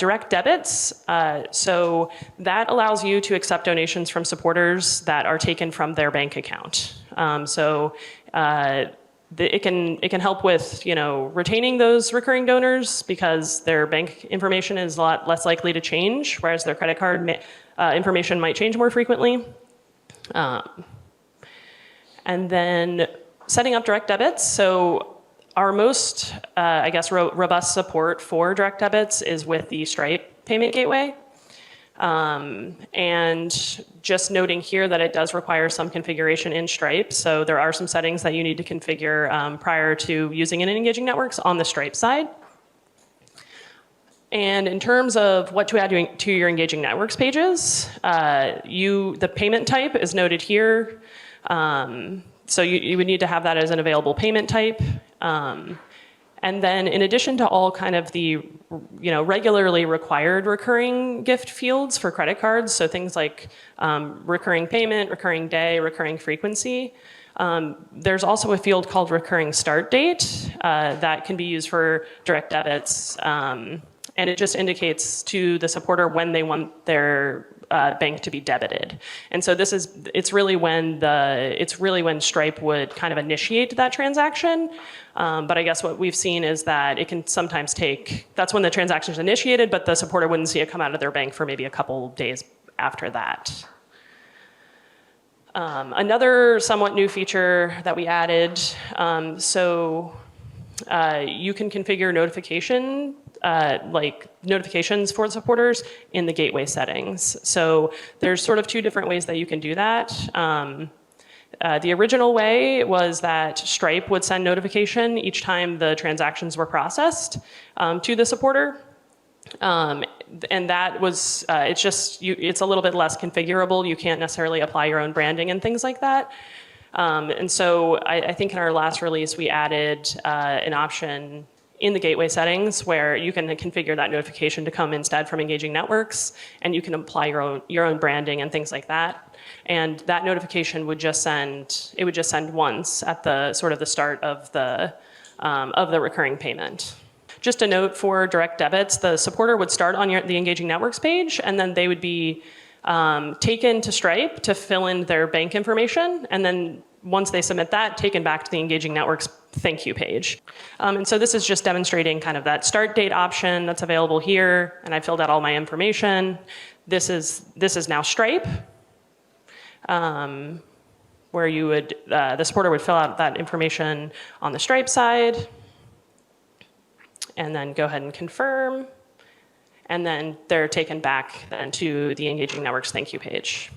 Direct debits, so that allows you to accept donations from supporters that are taken from their bank account. It can help with retaining those recurring donors because their bank information is a lot less likely to change, whereas their credit card information might change more frequently. And then setting up direct debits. So our most, robust support for direct debits is with the Stripe payment gateway. And just noting here that it does require some configuration in Stripe. So there are some settings that you need to configure prior to using it in Engaging Networks on the Stripe side. And in terms of what to add to your Engaging Networks pages, the payment type is noted here. So you would need to have that as an available payment type. And then in addition to all kind of the regularly required recurring gift fields for credit cards, so things like recurring payment, recurring day, recurring frequency, there's also a field called recurring start date that can be used for direct debits. And it just indicates to the supporter when they want their bank to be debited. And so it's really when Stripe would kind of initiate that transaction. But I guess what we've seen is that it can sometimes that's when the transaction is initiated, but the supporter wouldn't see it come out of their bank for maybe a couple days after that. Another somewhat new feature that we added, you can configure notifications for the supporters in the gateway settings. So there's sort of two different ways that you can do that. The original way was that Stripe would send notification each time the transactions were processed to the supporter. And that was, it's a little bit less configurable. You can't necessarily apply your own branding and things like that. And so I think in our last release, we added an option in the gateway settings where you can configure that notification to come instead from Engaging Networks, and you can apply your own branding and things like that. And that notification would just send once at the sort of the start of the recurring payment. Just a note for direct debits, the supporter would start on the Engaging Networks page, and then they would be taken to Stripe to fill in their bank information, and then once they submit that, taken back to the Engaging Networks thank you page. And so this is just demonstrating kind of that start date option that's available here, and I filled out all my information. This is now Stripe, where the supporter would fill out that information on the Stripe side, and then go ahead and confirm, and then they're taken back then to the Engaging Networks thank you page.